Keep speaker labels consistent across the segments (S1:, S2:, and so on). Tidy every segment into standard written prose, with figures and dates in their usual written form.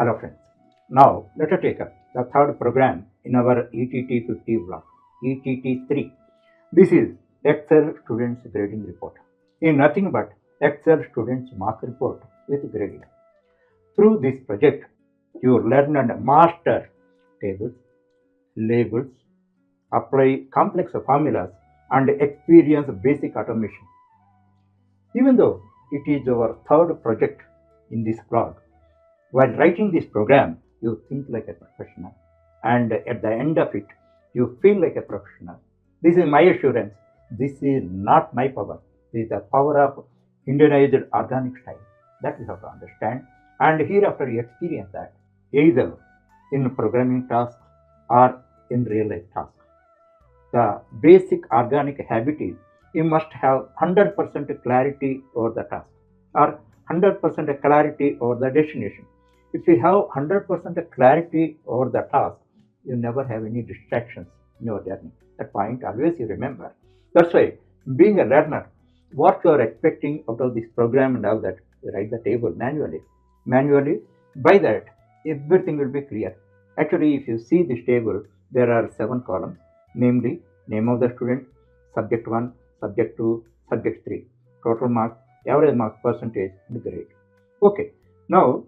S1: Hello friends. Now let us take up the third program in our ETT 50 block, ETT 3. This is Excel Students Grading Report. In nothing but Excel Students Mark Report with grading. Through this project, you learn and master tables, labels, apply complex formulas, and experience basic automation. Even though it is our third project in this blog, while writing this program, you think like a professional, and at the end of it, you feel like a professional. This is my assurance. This is not my power. This is the power of Indianized organic style. That you have to understand. And hereafter, you experience that either in programming tasks or in real life tasks. The basic organic habit is you must have 100% clarity over the task or 100% clarity over the destination. If you have 100% clarity over the task, you never have any distractions in your journey. That point always you remember. That's why being a learner, what you are expecting out of this program and all that, you write the table manually. Manually, by that, everything will be clear. Actually, if you see this table, there are 7 columns, namely name of the student, subject 1, subject 2, subject 3, total mark, average mark percentage, and grade. Okay, now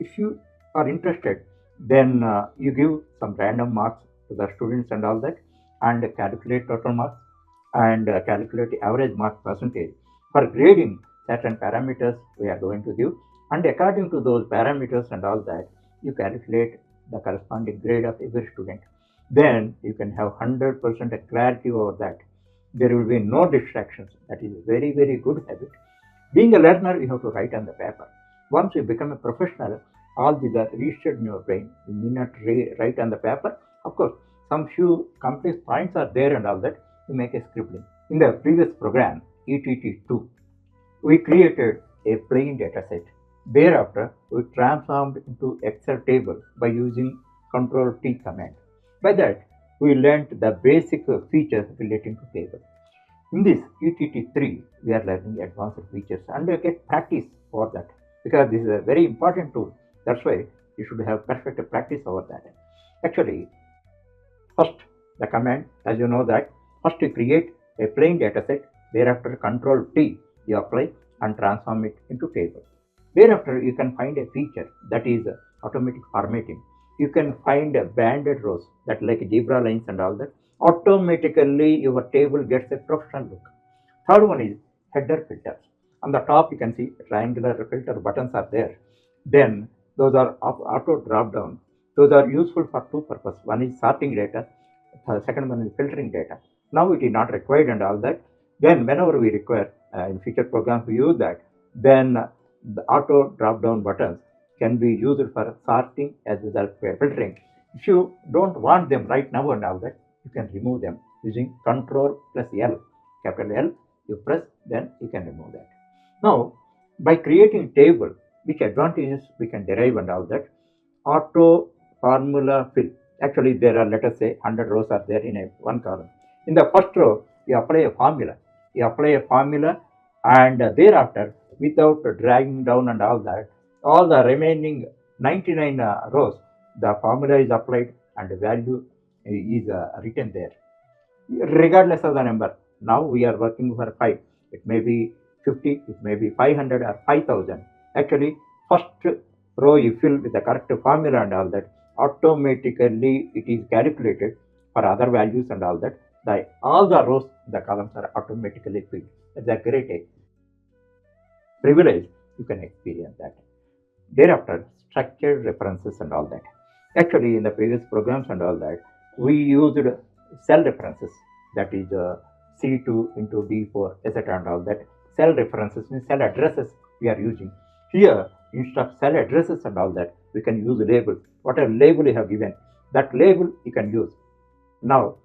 S1: if you are interested, then you give some random marks to the students and all that, and calculate total marks and calculate average mark percentage. For grading, certain parameters we are going to give, and according to those parameters and all that, you calculate the corresponding grade of every student. Then you can have 100% clarity over that. There will be no distractions. That is a very, very good habit. Being a learner, you have to write on the paper. Once you become a professional, all these are registered in your brain. You need not write on the paper. Of course, some few complex points are there and all that. You make a scribbling. In the previous program, ETT2, we created a plain data set. Thereafter, we transformed into Excel table by using Control T command. By that, we learned the basic features relating to table. In this ETT3, we are learning advanced features and you get practice for that because this is a very important tool. That's why you should have perfect practice over that. Actually, first the command, as you know that, first you create a plain data set, thereafter Control T you apply and transform it into table. Thereafter, you can find a feature that is automatic formatting. You can find banded rows that like zebra lines and all that. Automatically your table gets a professional look. Third one is header filters. On the top you can see triangular filter buttons are there. Then those are auto drop down. Those are useful for two purposes. One is sorting data, the second one is filtering data. Now it is not required and all that. Then whenever we require in future programs we use that, then the auto drop down buttons can be used for sorting as well as filtering. If you don't want them right now and all that, you can remove them using Control plus L. Capital L, you press, then you can remove that. Now, by creating table, which advantages we can derive and all that, auto formula fill. Actually, there are, let us say, 100 rows are there in one column. In the first row, you apply a formula. You apply a formula and thereafter, without dragging down and all that, all the remaining 99 rows, the formula is applied and the value is written there, regardless of the number. Now we are working for 5. It may be 50, it may be 500 or 5000. Actually, first row you fill with the correct formula and all that, automatically it is calculated for other values and all that. All the rows, the columns are automatically filled. It's a great privilege. You can experience that. Thereafter, structured references and all that. Actually, in the previous programs and all that, we used cell references, that is C2 into D4, etc. and all that. Cell references means cell addresses we are using. Here, instead of cell addresses and all that, we can use labels. Whatever label you have given, that label you can use. Now,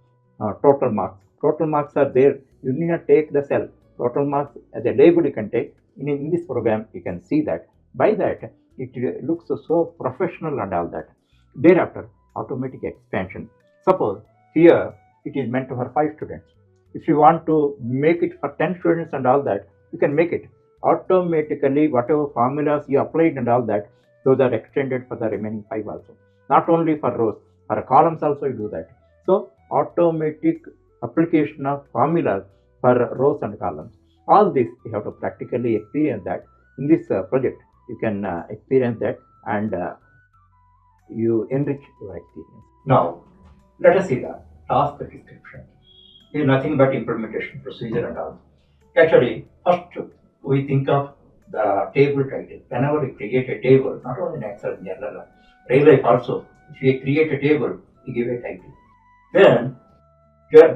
S1: total marks. Total marks are there. You need not take the cell. Total marks as a label you can take. In this program, you can see that. By that, it looks so professional and all that. Thereafter, automatic expansion. Suppose here it is meant for 5 students. If you want to make it for 10 students and all that, you can make it. Automatically, whatever formulas you applied and all that, those are extended for the remaining 5 also. Not only for rows, for columns also you do that. So automatic application of formulas for rows and columns. All this you have to practically experience that in this project. You can experience that and you enrich your experience. Now, let us see the task description. It is nothing but implementation procedure and all. Actually, first we think of the table title. Whenever we create a table, not only in Excel, in general, real life also, if you create a table, you give a title. Then,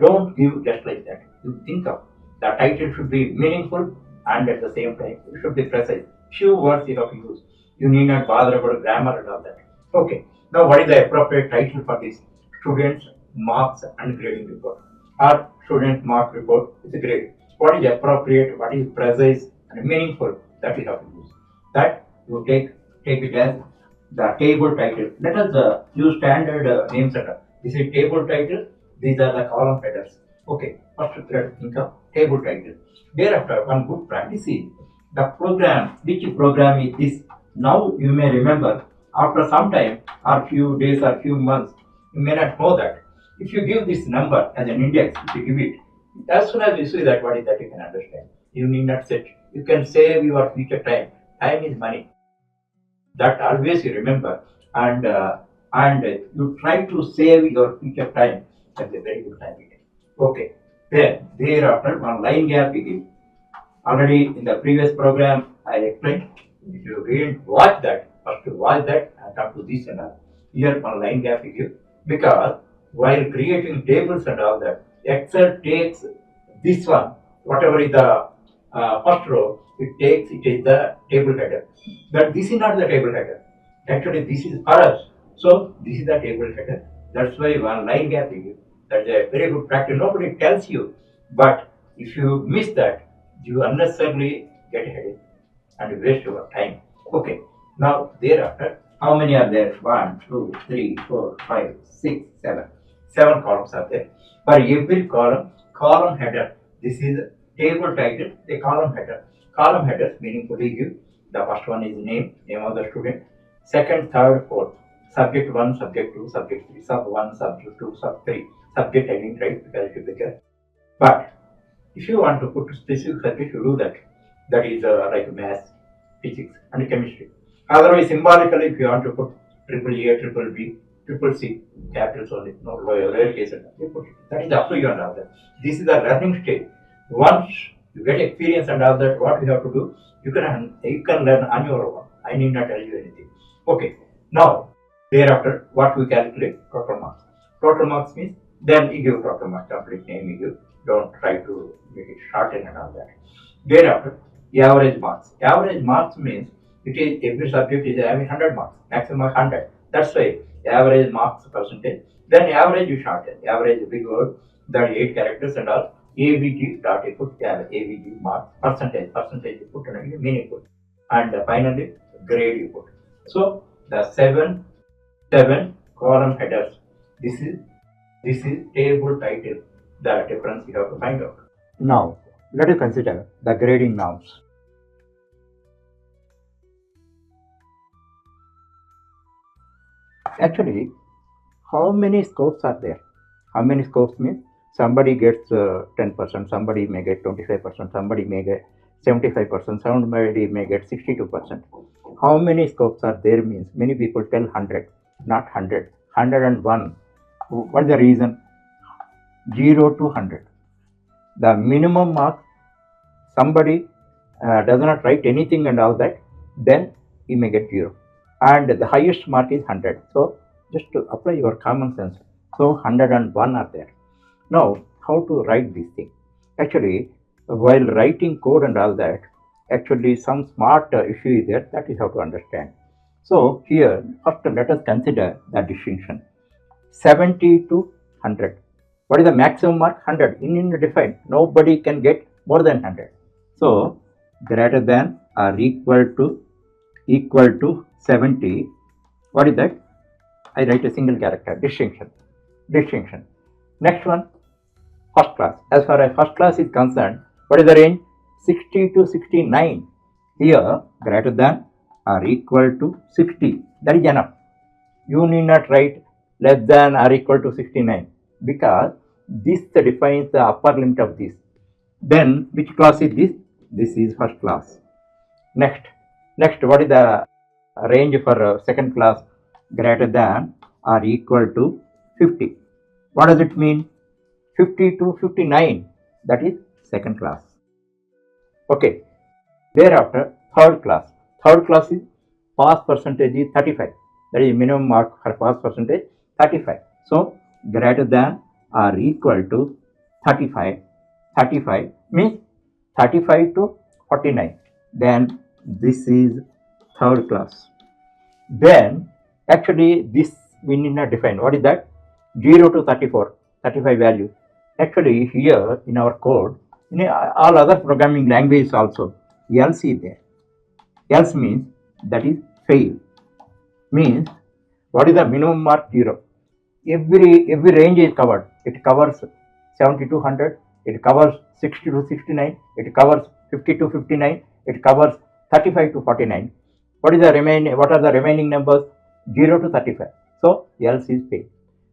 S1: don't give just like that. You think of the title should be meaningful and at the same time it should be precise. Few words you have to use. You need not bother about grammar and all that. Okay. Now, what is the appropriate title for this? Students' marks and grading report. Or student mark report is a grade. What is appropriate? What is precise and meaningful? That we have to use. That you take it as the table title. Let us use standard names and this is table title. These are the column headers. Okay, first let us think of table title. Thereafter, one good practice is the program. Which program is this? Now you may remember after some time or few days or few months, you may not know that. If you give this number as an index, if you give it, as soon as you see that what is that you can understand. You need not set. You can save your future time. Time is money. That always you remember and you try to save your future time. That's a very good time. Okay. Then thereafter one line gap we give. Already in the previous program I explained. If you didn't watch that, first to watch that and come to this and all. Here one line gap we give because while creating tables and all that, Excel takes this one, whatever is the first row, it is the table header. But this is not the table header. Actually, this is for us. So this is the table header. That's why one line gap we give. That's a very good practice. Nobody tells you, but if you miss that, you unnecessarily get a headache and waste your time. Okay. Now thereafter, how many are there? 1, 2, 3, 4, 5, 6, 7. 7 columns are there. For every column header. This is table title, a column header. Column headers meaningfully give. The first one is name of the student. Second, third, fourth. Subject 1, subject 2, subject 3, sub 1, subject 2, sub 3. Subject I didn't write because it is bigger. But if you want to put specific subject, you do that. That is like maths, physics, and chemistry. Otherwise, symbolically, if you want to put triple A, triple B, triple C, capitals only, no lower case, you put it. That is up to you and all that. This is the learning stage. Once you get experience and all that, what you have to do, you can learn on your own. I need not tell you anything. Okay. Now, thereafter, what we calculate? Total marks. Total marks means then you give total marks, complete name you give. Don't try to make it shorten and all that. Thereafter, average marks. Average marks means it is every subject is having 100 marks, maximum 100. That's why average marks percentage. Then average you shorten. Average big word, that 8 characters and all. AVG dot you put AVG marks, percentage you put and meaningful. And finally, grade you put. So the seven column headers. This is table title. The difference you have to find out. Now, let us consider the grading norms. Actually, how many scopes are there? How many scopes means somebody gets 10%, somebody may get 25%, somebody may get 75%, somebody may get 62%. How many scopes are there means many people tell 100, not 100, 101. What is the reason? 0 to 100. The minimum mark, somebody does not write anything and all that, then he may get 0. And the highest mark is 100. So just to apply your common sense. So 101 are there. Now, how to write this thing? Actually, while writing code and all that, actually some smart issue is there that you have to understand. So here, first let us consider the distinction. 70 to 100. What is the maximum mark? 100. In defined, nobody can get more than 100. So greater than or equal to 70. What is that? I write a single character. Distinction. Next one, first class. As far as first class is concerned, what is the range? 60 to 69. Here, greater than or equal to 60. That is enough. You need not write less than or equal to 69 because this defines the upper limit of this. Then which class is this? This is first class. Next, what is the range for second class? Greater than or equal to 50. What does it mean? 50 to 59, that is second class. Okay, thereafter third class. Third class is pass percentage is 35. That is minimum mark for pass percentage 35. So greater than or equal to 35. 35 means 35 to 49. Then this is third class. Then actually this we need not define. What is that? 0 to 34, 35 values. Actually here in our code, in all other programming languages also, else is there. Else means that is fail. Means what is the minimum mark? 0. Every range is covered. It covers 70 to 100. It covers 60 to 69. It covers 50 to 59. It covers 35 to 49. What are the remaining numbers? 0 to 35. So else is fail.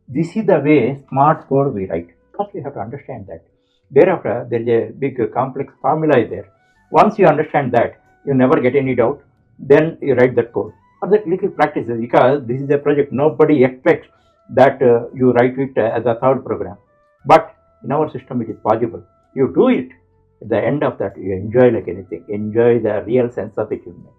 S1: This is the way smart code we write. First we have to understand that. Thereafter there is a big complex formula is there. Once you understand that, you never get any doubt. Then you write that code. For that little practice, because this is a project, nobody expects that you write it as a third program. But in our system it is possible. You do it. At the end of that, you enjoy like anything. Enjoy the real sense of achievement.